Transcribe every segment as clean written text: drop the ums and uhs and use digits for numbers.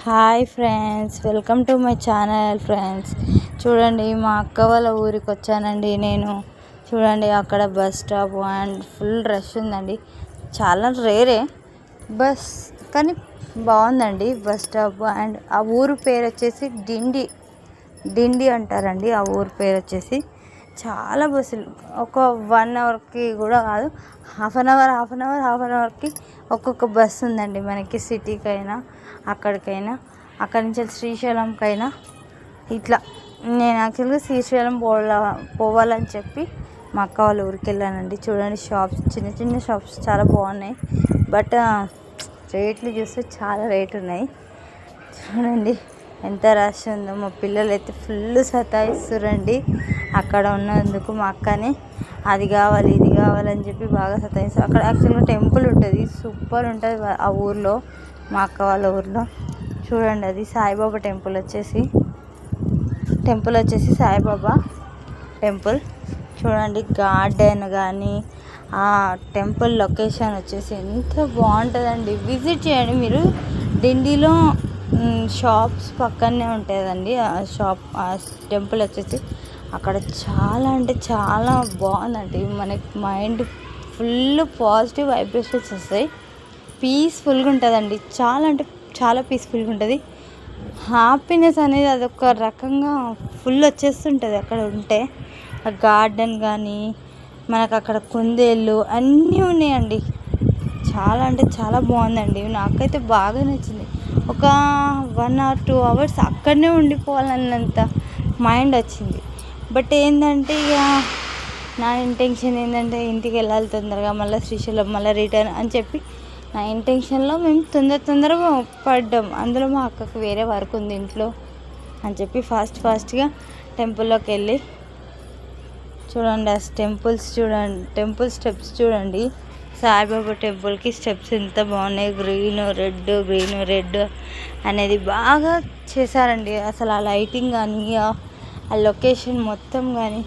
Hi friends, welcome to my channel. Friends చూడండి, మా అక్క వాళ్ళ ఊరికి వచ్చానండి నేను. చూడండి, అక్కడ bus stop and full rush ఉందండి. చాలా రేరే బస్, కానీ బాగుందండి బస్ స్టాప్. అండ్ ఆ ఊరు పేరు వచ్చేసి డిండి అంటారండి. ఆ ఊరు పేరు వచ్చేసి చాలా బస్సులు, ఒక 1 అవర్కి కూడా కాదు, హాఫ్ అన్ అవర్కి ఒక్కొక్క బస్సు ఉందండి మనకి. సిటీకైనా అక్కడికైనా, అక్కడి నుంచి శ్రీశైలంకైనా. ఇట్లా నేను యాక్చువల్గా శ్రీశైలం పోవాలని చెప్పి మా అక్క వాళ్ళ ఊరికి వెళ్ళానండి. చూడండి, షాప్స్, చిన్న చిన్న షాప్స్ చాలా బాగున్నాయి. బట్ రేట్లు చూస్తే చాలా రేట్ ఉన్నాయి. చూడండి ఎంత రష్ ఉందో. మా పిల్లలు అయితే ఫుల్ సతాయిస్తురండి అక్కడ ఉన్నందుకు. మా అక్కని అది కావాలి ఇది కావాలని చెప్పి బాగా సతాయిస్తారు. అక్కడ యాక్చువల్గా టెంపుల్ ఉంటుంది, సూపర్ ఉంటుంది ఆ ఊర్లో, మా అక్క వాళ్ళ ఊర్లో. చూడండి, అది సాయిబాబా టెంపుల్ వచ్చేసి సాయిబాబా టెంపుల్. చూడండి, గార్డెన్ కానీ ఆ టెంపుల్ లొకేషన్ వచ్చేసి ఎంత బాగుంటుందండి. విజిట్ చేయండి మీరు. డిండిలో షాప్స్ పక్కనే ఉంటుందండి ఆ టెంపుల్ వచ్చేసి. అక్కడ చాలా అంటే చాలా బాగుందండి. మనకి మైండ్ ఫుల్ పాజిటివ్ వైబ్రేషన్స్ వస్తాయి. పీస్ఫుల్గా ఉంటుందండి. చాలా అంటే చాలా పీస్ఫుల్గా ఉంటుంది. హ్యాపీనెస్ అనేది అదొక రకంగా ఫుల్ వచ్చేస్తుంటుంది అక్కడ ఉంటే. ఆ గార్డెన్ కానీ, మనకు అక్కడ కుందేళ్ళు అన్నీ ఉన్నాయండి. చాలా అంటే చాలా బాగుందండి. నాకైతే బాగా నచ్చింది. ఒక 1 or 2 hours అక్కడనే ఉండిపోవాలన్నంత మైండ్ వచ్చింది. బట్ ఏంటంటే ఇక నా ఇంటెన్షన్ ఏంటంటే ఇంటికి వెళ్ళాలి తొందరగా, మళ్ళీ శ్రీశైలం, మళ్ళీ రిటర్న్ అని చెప్పి నా ఇంటెన్షన్లో మేము తొందరగా పడ్డాం. అందులో మా అక్కకు వేరే వర్క్ ఉంది ఇంట్లో అని చెప్పి ఫాస్ట్గా టెంపుల్లోకి వెళ్ళి. చూడండి, ఆ టెంపుల్ స్టెప్స్ చూడండి. సాయిబాబా టెంపుల్కి స్టెప్స్ ఎంత బాగున్నాయి. గ్రీన్ రెడ్ అనేది బాగా చేశారండి. అసలు ఆ లైటింగ్ కానీ, ఆ లొకేషన్ మొత్తం కానీ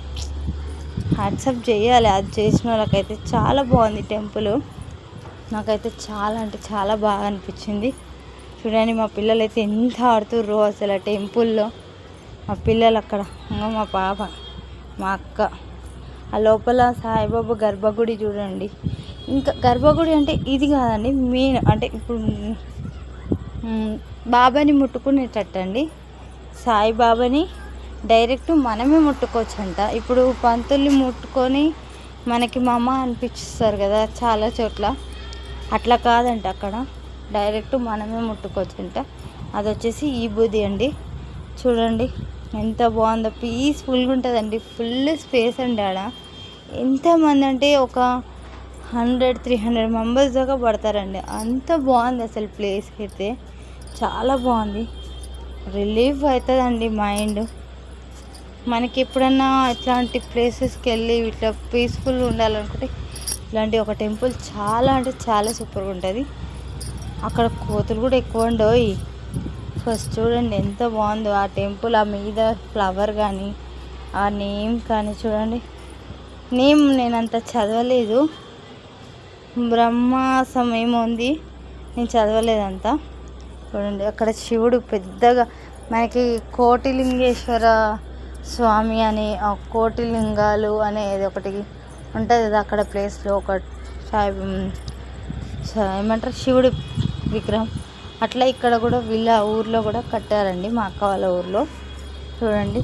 హ్యాట్సప్ చేయాలి. అది చేసిన వాళ్ళకైతే. చాలా బాగుంది టెంపుల్. నాకైతే చాలా అంటే చాలా బాగా అనిపించింది. చూడండి, మా పిల్లలు అయితే ఎంత ఆడుతుర్రో అసలు ఆ టెంపుల్లో. మా పిల్లలు అక్కడ, మా పాప, మా అక్క. ఆ లోపల సాయిబాబా గర్భగుడి చూడండి. ఇంకా గర్భగుడి అంటే ఇది కాదండి, మెయిన్ అంటే ఇప్పుడు బాబాని ముట్టుకునేటట్టు అండి. సాయిబాబాని డైరెక్ట్ మనమే ముట్టుకోవచ్చంట. ఇప్పుడు పంతుల్ని ముట్టుకొని మనకి మమ్మ అనిపిస్తారు కదా చాలా చోట్ల, అట్లా కాదంట. అక్కడ డైరెక్ట్ మనమే ముట్టుకోవచ్చంట. అది వచ్చేసి ఈ బూది అండి. చూడండి ఎంత బాగుందో, పీస్ఫుల్గా ఉంటుందండి. ఫుల్ స్పేస్ అండి ఆడ. ఎంతమంది అంటే ఒక 100-300 మెంబర్స్ దాకా పడతారండి. అంత బాగుంది అసలు ప్లేస్ అయితే. చాలా బాగుంది. రిలీఫ్ అవుతుందండి మైండ్. మనకి ఎప్పుడన్నా ఇట్లాంటి ప్లేసెస్కి వెళ్ళి ఇట్లా పీస్ఫుల్గా ఉండాలనుకుంటే ఇలాంటి ఒక టెంపుల్ చాలా అంటే చాలా సూపర్గా ఉంటుంది. అక్కడ కోతులు కూడా ఎక్కువ ఉండవు. ఫస్ట్ చూడండి ఎంత బాగుందో ఆ టెంపుల్. ఆ మీద ఫ్లవర్ కానీ, ఆ నేమ్ కానీ చూడండి. నేమ్ నేను అంత చదవలేదు, బ్రహ్మాసం ఏమో ఉంది, నేను చదవలేదంతా. చూడండి, అక్కడ శివుడు పెద్దగా మనకి కోటిలింగేశ్వర స్వామి అని, ఆ కోటిలింగాలు అనేది ఒకటి ఉంటుంది కదా అక్కడ ప్లేస్లో. ఒక ఏమంటారు, శివుడి విగ్రహం. అట్లా ఇక్కడ కూడా వీళ్ళ ఊర్లో కూడా కట్టారండి, మా అక్క వాళ్ళ ఊర్లో. చూడండి,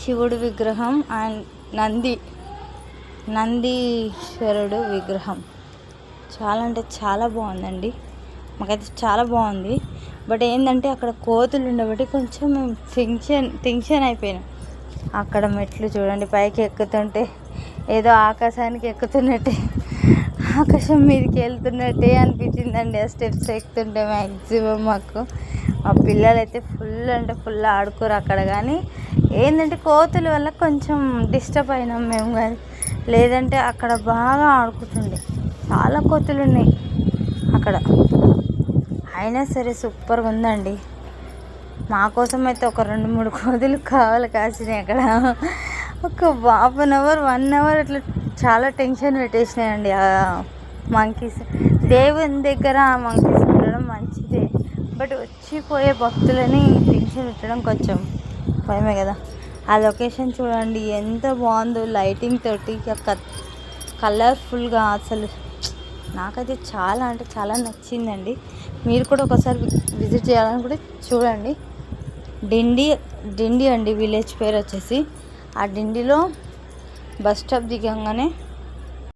శివుడి విగ్రహం అండ్ నందీశ్వరుడు విగ్రహం. చాలా అంటే చాలా బాగుందండి. మాకైతే చాలా బాగుంది. బట్ ఏంటంటే అక్కడ కోతులు ఉండబట్టి కొంచెం మేము టెన్షన్ అయిపోయినాం. అక్కడ మెట్లు చూడండి, పైకి ఎక్కుతుంటే ఏదో ఆకాశానికి ఎక్కుతున్నట్టే, ఆకాశం మీదకి వెళ్తున్నట్టే అనిపించిందండి ఆ స్టెప్స్ ఎక్కుతుంటే. మ్యాక్సిమం మాకు మా పిల్లలు అయితే ఫుల్ అంటే ఫుల్ ఆడుకోరు అక్కడ. కానీ ఏంటంటే కోతుల వల్ల కొంచెం డిస్టర్బ్ అయినాం మేము. కానీ లేదంటే అక్కడ బాగా ఆడుకుంటుండే. చాలా కోతులు ఉన్నాయి అక్కడ. అయినా సరే సూపర్గా ఉందండి. మా కోసం అయితే ఒక 2-3 కోతులు కాసినాయి అక్కడ. ఒక 1 hour అట్లా చాలా టెన్షన్ పెట్టేసినాయండి ఆ మంకీస్. దేవుని దగ్గర ఆ మంకీస్ ఉండడం మంచిదే. వచ్చిపోయే భక్తులని టెన్షన్ పెట్టడం కొంచెం భయమే కదా. ఆ లొకేషన్ చూడండి ఎంత బాగుందో, లైటింగ్ తోటి కలర్ఫుల్గా. అసలు నాకైతే చాలా అంటే చాలా నచ్చిందండి. మీరు కూడా ఒకసారి విజిట్ చేయాలని కూడా చూడండి. డిండి అండి విలేజ్ పేరు వచ్చేసి. ఆ డిండిలో బస్ స్టాప్ దిగంగానే